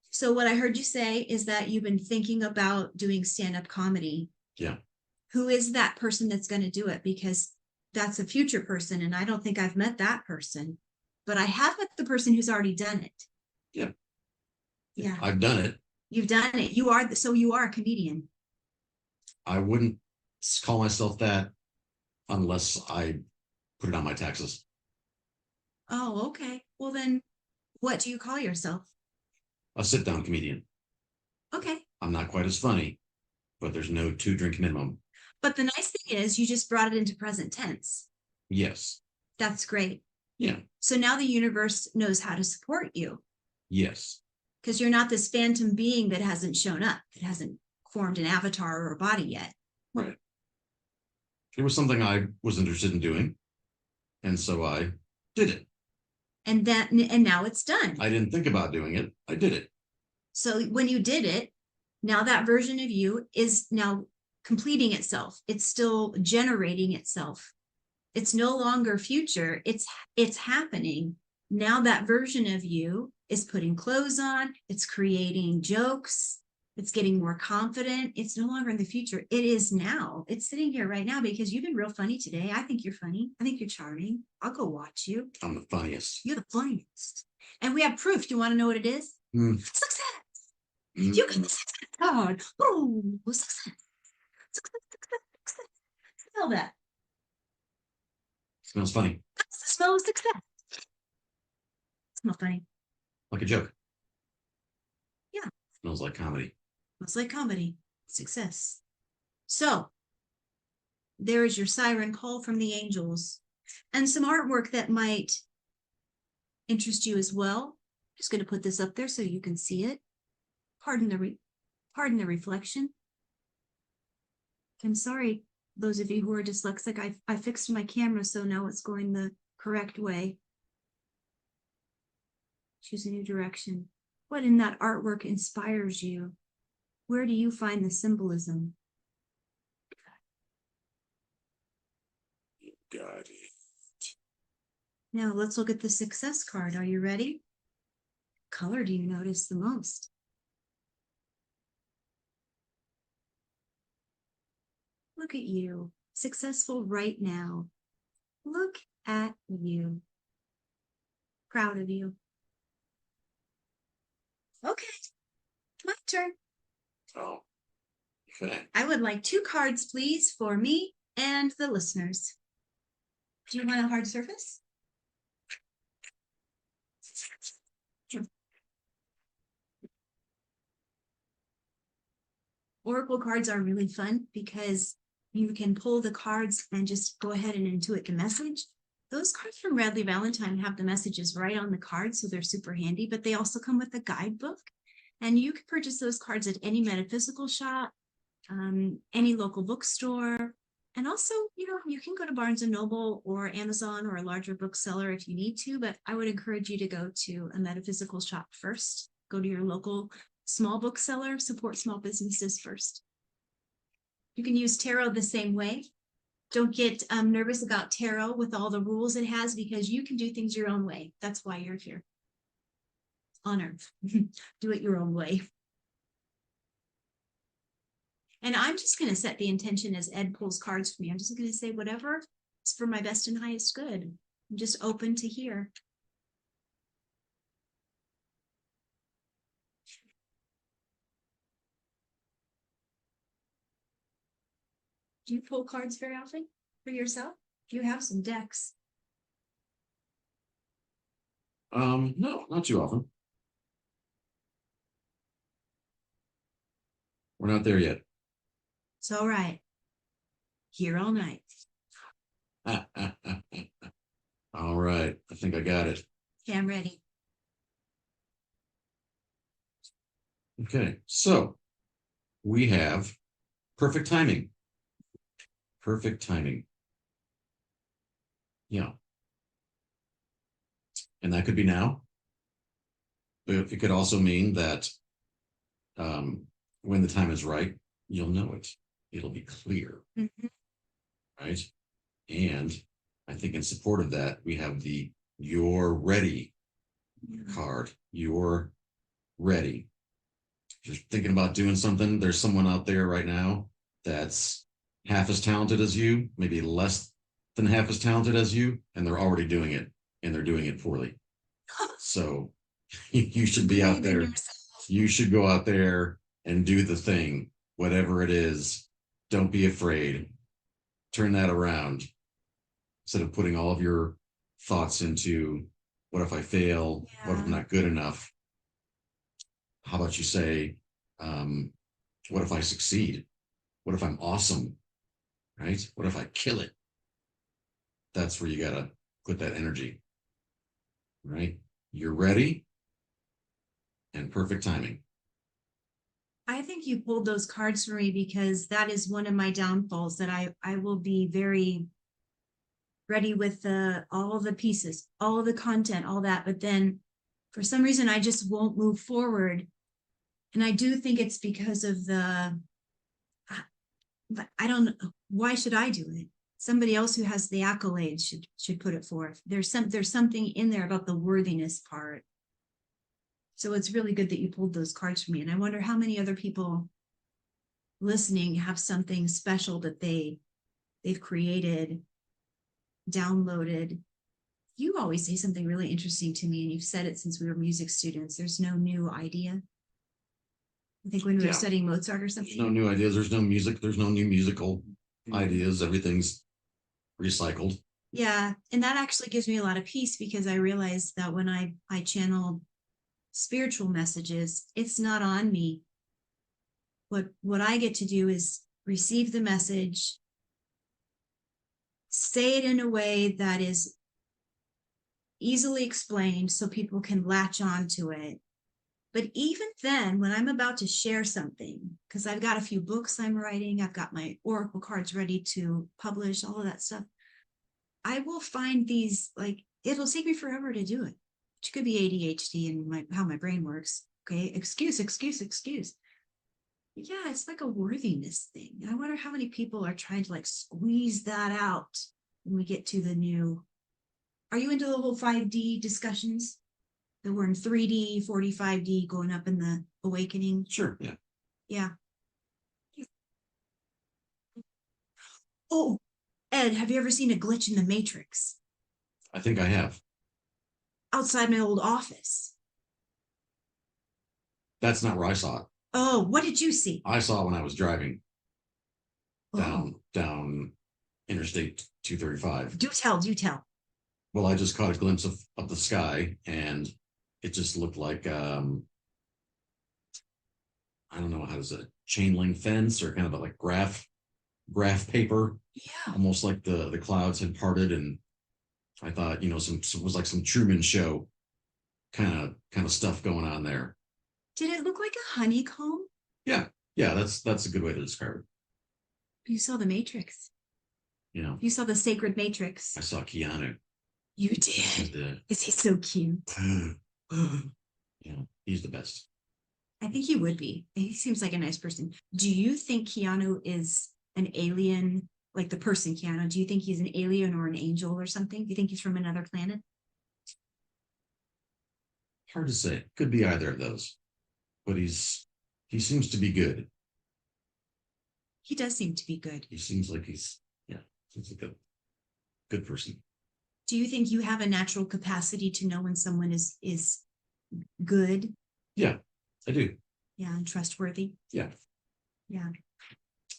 So what I heard you say is that you've been thinking about doing stand-up comedy. Yeah. Who is that person that's going to do it? Because that's a future person, and I don't think I've met that person, but I have met the person who's already done it. Yeah. Yeah. I've done it. You've done it. You are, so you are a comedian. I wouldn't call myself that unless I put it on my taxes. Oh, okay. Well, then what do you call yourself? A sit-down comedian. Okay. I'm not quite as funny, but there's no 2-drink minimum. But the nice thing is you just brought it into present tense. Yes. That's great. Yeah. So now the universe knows how to support you. Yes. Because you're not this phantom being that hasn't shown up. It hasn't formed an avatar or a body yet. Right. It was something I was interested in doing. And so I did it. And now it's done. I didn't think about doing it. I did it. So when you did it, now that version of you is now completing itself. It's still generating itself. It's no longer future. It's happening. Now that version of you is putting clothes on. It's creating jokes. It's getting more confident. It's no longer in the future. It is now. It's sitting here right now because you've been real funny today. I think you're funny. I think you're charming. I'll go watch you. I'm the funniest. You're the funniest. And we have proof. Do you want to know what it is? Success. You got the success card. Oh, success. Success, success, success. Smell that. Smells funny. That's the smell of success. Smell funny. Like a joke. Yeah. Smells like comedy. Smells like comedy. Success. So there is your siren call from the angels and some artwork that might interest you as well. Just going to put this up there so you can see it. Pardon the reflection. I'm sorry, those of you who are dyslexic. I fixed my camera, so now it's going the correct way. Choose a new direction. What in that artwork inspires you? Where do you find the symbolism? Got it. Now let's look at the success card. Are you ready? Color do you notice the most? Look at you, successful right now. Look at you. Proud of you. Okay, turn. Oh, okay. I would like 2 cards, please, for me and the listeners. Do you want a hard surface? Sure. Oracle cards are really fun because you can pull the cards and just go ahead and intuit the message. Those cards from Radley Valentine have the messages right on the card, so they're super handy, but they also come with a guidebook. And you can purchase those cards at any metaphysical shop, any local bookstore. And also, you can go to Barnes & Noble or Amazon or a larger bookseller if you need to, but I would encourage you to go to a metaphysical shop first. Go to your local small bookseller, support small businesses first. You can use tarot the same way. Don't get nervous about tarot with all the rules it has, because you can do things your own way. That's why you're here on earth. Do it your own way. And I'm just going to set the intention as Ed pulls cards for me. I'm just going to say whatever is for my best and highest good. I'm just open to hear. Do you pull cards very often for yourself? You have some decks. No, not too often. We're not there yet. It's all right. Here all night. All right. I think I got it. Okay, I'm ready. Okay. So we have perfect timing. Perfect timing. Yeah. And that could be now. But it could also mean that when the time is right, you'll know it. It'll be clear. Mhm. Right. And I think in support of that, we have the "you're ready" card. You're ready. If you're thinking about doing something, there's someone out there right now that's half as talented as you, maybe less than half as talented as you, and they're already doing it, and they're doing it poorly. So you should be out there. You should go out there and do the thing, whatever it is. Don't be afraid. Turn that around. Instead of putting all of your thoughts into, what if I fail? What if I'm not good enough? How about you say, what if I succeed? What if I'm awesome? Right? What if I kill it? That's where you got to put that energy. Right? You're ready, and perfect timing. I think you pulled those cards for me because that is one of my downfalls, that I will be very ready with all the pieces, all of the content, all that. But then for some reason, I just won't move forward. And I do think it's because of I don't know. Why should I do it? Somebody else who has the accolades should put it forth. There's something in there about the worthiness part. So it's really good that you pulled those cards for me. And I wonder how many other people listening have something special that they've created, downloaded. You always say something really interesting to me, and you've said it since we were music students. There's no new idea. I think when we were studying Mozart or something. There's no new ideas. There's no music. There's no new musical ideas. Everything's recycled. Yeah. And that actually gives me a lot of peace, because I realize that when I channel spiritual messages, it's not on me. What I get to do is receive the message, say it in a way that is easily explained so people can latch on to it. But even then, when I'm about to share something, because I've got a few books I'm writing, I've got my oracle cards ready to publish, all of that stuff, I will find these, like, it'll take me forever to do it, which could be ADHD and how my brain works. Okay, excuse. Yeah, it's like a worthiness thing. I wonder how many people are trying to like squeeze that out when we get to the new. Are you into the whole 5D discussions? That we're in 3D, 45D, going up in the awakening? Sure, yeah. Yeah. Oh, Ed, have you ever seen a glitch in the Matrix? I think I have. Outside my old office. That's not where I saw it. Oh, what did you see? I saw when I was driving Oh, down Interstate 235. do tell, do tell. Well, I just caught a glimpse of the sky, and it just looked like I don't know how to say it, chain link fence or kind of like graph paper, Yeah. almost like the clouds had parted. And I thought, some was like some Truman Show kind of stuff going on there. Did it look like a honeycomb? Yeah, that's a good way to describe it. You saw the Matrix. You saw the sacred Matrix. I saw Keanu. You did. Is he so cute? He's the best. I think he would be. He seems like a nice person. Do you think Keanu is an alien, like the person Keanu? Do you think he's an alien or an angel or something? Do you think he's from another planet? Hard to say. Could be either of those. But he seems to be good. He does seem to be good. He seems like seems like a good person. Do you think you have a natural capacity to know when someone is good? Yeah, I do. Yeah, and trustworthy. Yeah. Yeah.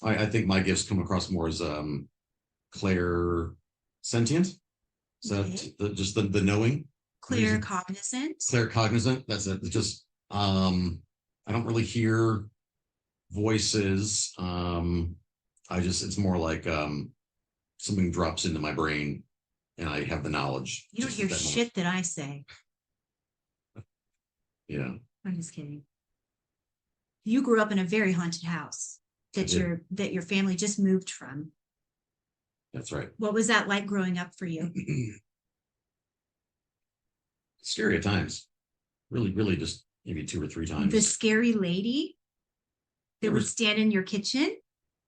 I think my gifts come across more as clair sentient. Is that just the knowing? Clear cognizant. Clair cognizant. That's it. It's just I don't really hear voices. It's more like something drops into my brain and I have the knowledge. You don't hear shit that I say. Yeah. I'm just kidding. You grew up in a very haunted house that your family just moved from. That's right. What was that like growing up for you? Scary at times. Really, really just maybe 2 or 3 times. The scary lady that would stand in your kitchen?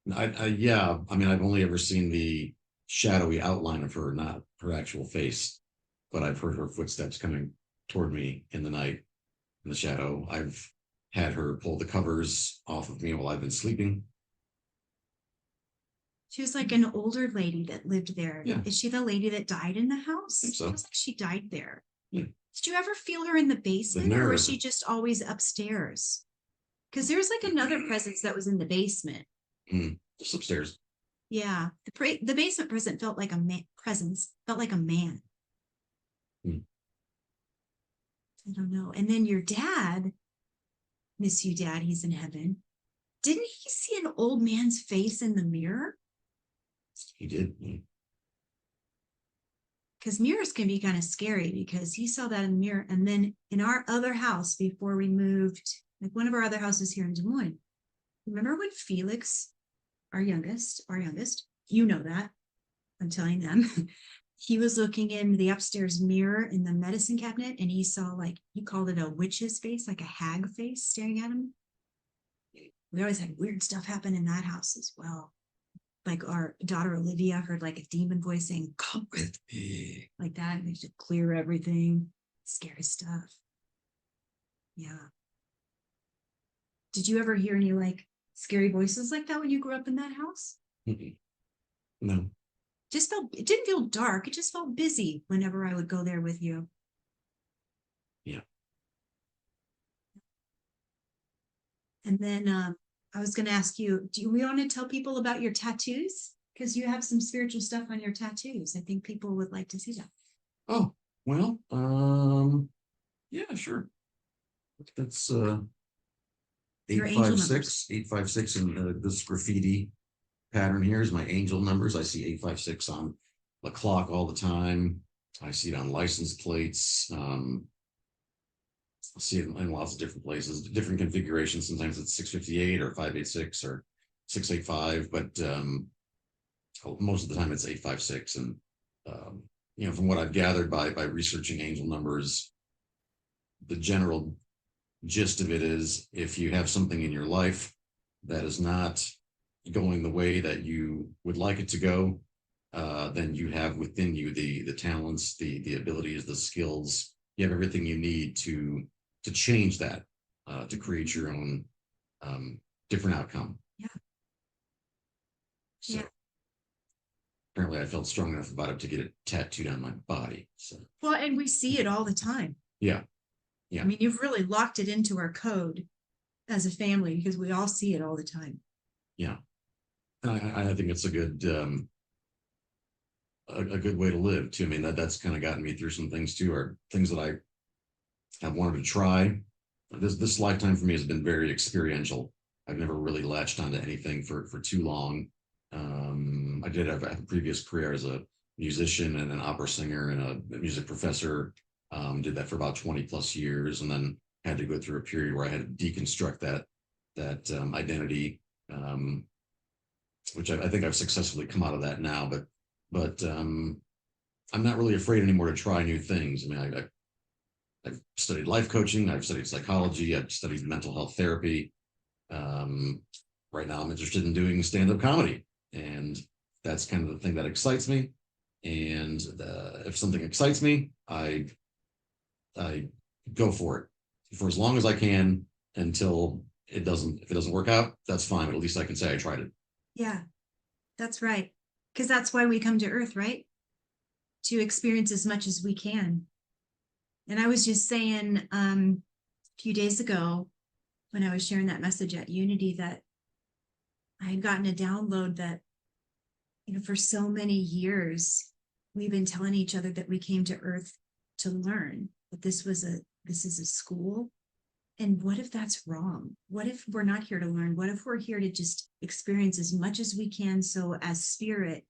Yeah. I mean, I've only ever seen the shadowy outline of her, not her actual face, but I've heard her footsteps coming toward me in the night in the shadow. I've had her pull the covers off of me while I've been sleeping. She was like an older lady that lived there. Yeah. Is she the lady that died in the house? I think so. It feels like she died there. Yeah. Did you ever feel her in the basement, or was nerve. she just always upstairs? Because there's like another presence that was in the basement. Just upstairs. Yeah, the basement presence felt like a man. I don't know. And then your dad, miss you, Dad. He's in heaven. Didn't he see an old man's face in the mirror? He did. Because mirrors can be kind of scary, because he saw that in the mirror. And then in our other house, before we moved, like one of our other houses here in Des Moines, remember when Felix, our youngest, you know that, I'm telling them, he was looking in the upstairs mirror in the medicine cabinet, and he saw, like, he called it a witch's face, like a hag face staring at him. We always had weird stuff happen in that house as well. Like our daughter Olivia heard like a demon voice saying, "Come with me," like that. And they should clear everything. Scary stuff. Yeah. Did you ever hear any like scary voices like that when you grew up in that house? No. It didn't feel dark. It just felt busy whenever I would go there with you. Yeah. And then I was going to ask you, do we want to tell people about your tattoos? Because you have some spiritual stuff on your tattoos. I think people would like to see that. Oh, well, yeah, sure. That's Your angel numbers. 856 in this graffiti pattern here is my angel numbers. I see 856 on the clock all the time. I see it on license plates. I see it in lots of different places, different configurations. Sometimes it's 658 or 586 or 685, but most of the time it's 856. And from what I've gathered by researching angel numbers, the general gist of it is, if you have something in your life that is not going the way that you would like it to go, then you have within you the talents, the abilities, the skills. You have everything you need to change that, to create your own different outcome. Yeah. So Yeah. apparently I felt strong enough about it to get it tattooed on my body. So Well, and we see it all the time. yeah. I mean, you've really locked it into our code. as a family, because we all see it all the time. Yeah. And I think it's a good way to live too. I mean, that's kind of gotten me through some things too, or things that I have wanted to try. This lifetime for me has been very experiential. I've never really latched onto anything for too long. I did have a previous career as a musician and an opera singer and a music professor. Did that for about 20 plus years, and then had to go through a period where I had to deconstruct that identity, which I think I've successfully come out of that now. But I'm not really afraid anymore to try new things. I mean, I've studied life coaching, I've studied psychology, I've studied mental health therapy. Right now I'm interested in doing stand-up comedy, and that's kind of the thing that excites me. And if something excites me, I go for it for as long as I can until it doesn't. If it doesn't work out, that's fine. But at least I can say I tried it. Yeah, that's right. Because that's why we come to Earth, right? To experience as much as we can. And I was just saying a few days ago when I was sharing that message at Unity that I had gotten a download that, for so many years, we've been telling each other that we came to Earth to learn, that this is a school. And what if that's wrong? What if we're not here to learn? What if we're here to just experience as much as we can, so as spirit,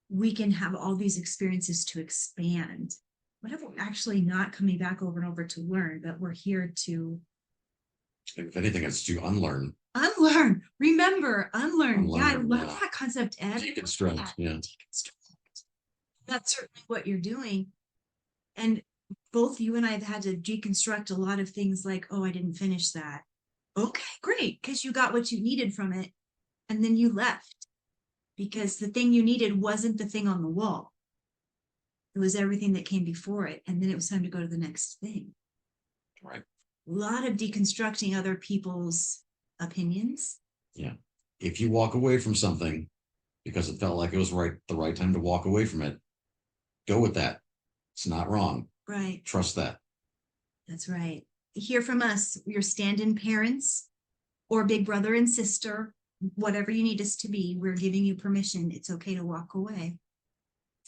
we can have all these experiences to expand? What if we're actually not coming back over and over to learn, but we're here to, if anything, it's to unlearn. Remember, unlearn. Yeah, I love yeah. that concept, Ed. Deconstruct, yeah. Deconstruct. That's certainly what you're doing. And both you and I have had to deconstruct a lot of things like, oh, I didn't finish that. Okay, great, because you got what you needed from it, and then you left because the thing you needed wasn't the thing on the wall. It was everything that came before it, and then it was time to go to the next thing. Right. A lot of deconstructing other people's opinions. Yeah. If you walk away from something because it felt like it was the right time to walk away from it, go with that. It's not wrong. Right. Trust that. That's right. Hear from us, your stand-in parents or big brother and sister, whatever you need us to be. We're giving you permission. It's okay to walk away.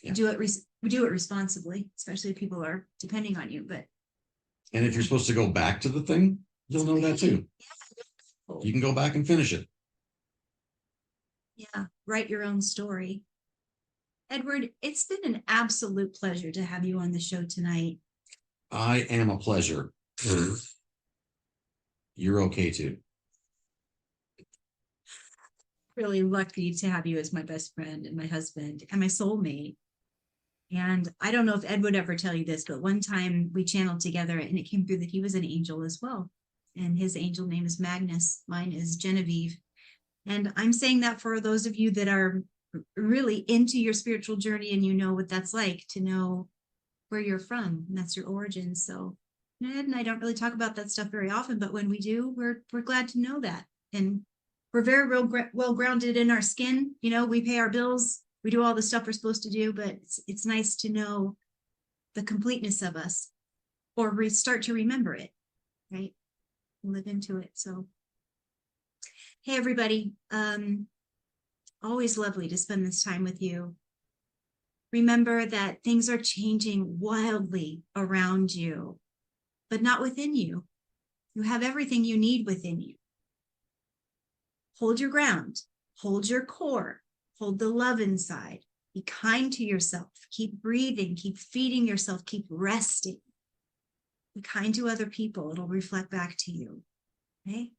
Yeah. We do it responsibly, especially if people are depending on you. And if you're supposed to go back to the thing, you'll know that too. Yeah. You can go back and finish it. Yeah. Write your own story. Edward, it's been an absolute pleasure to have you on the show tonight. I am a pleasure. You're okay too. Really lucky to have you as my best friend and my husband and my soulmate. And I don't know if Ed would ever tell you this, but one time we channeled together and it came through that he was an angel as well. And his angel name is Magnus. Mine is Genevieve. And I'm saying that for those of you that are really into your spiritual journey and you know what that's like, to know where you're from, and that's your origin. So Ed and I don't really talk about that stuff very often, but when we do, we're glad to know that. And we're very well grounded in our skin. We pay our bills, we do all the stuff we're supposed to do, but it's nice to know the completeness of us, or start to remember it, right? And live into it. So, hey, everybody. Always lovely to spend this time with you. Remember that things are changing wildly around you, but not within you. You have everything you need within you. Hold your ground, hold your core, hold the love inside. Be kind to yourself. Keep breathing, keep feeding yourself, keep resting. Be kind to other people. It'll reflect back to you. Okay?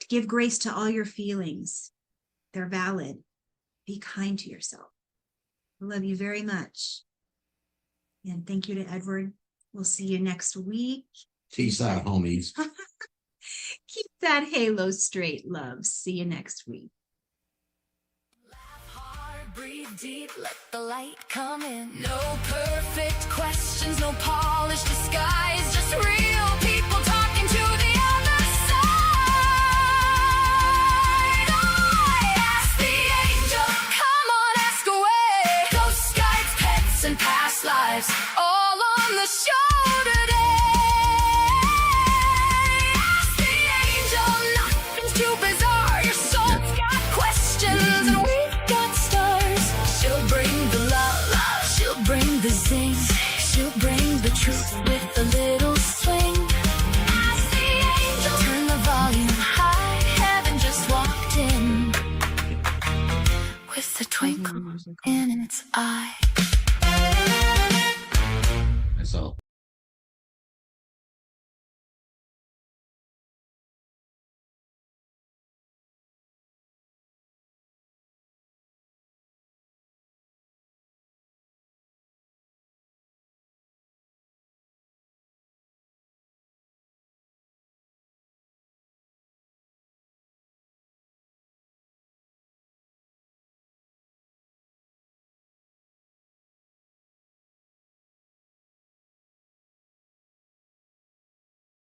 Give grace to all your feelings. They're valid. Be kind to yourself. I love you very much. And thank you to Edward. We'll see you next week. Peace out, homies. Keep that halo straight, love. See you next week. Laugh hard, breathe deep, let the light come in. No perfect questions, no polished disguise, just real.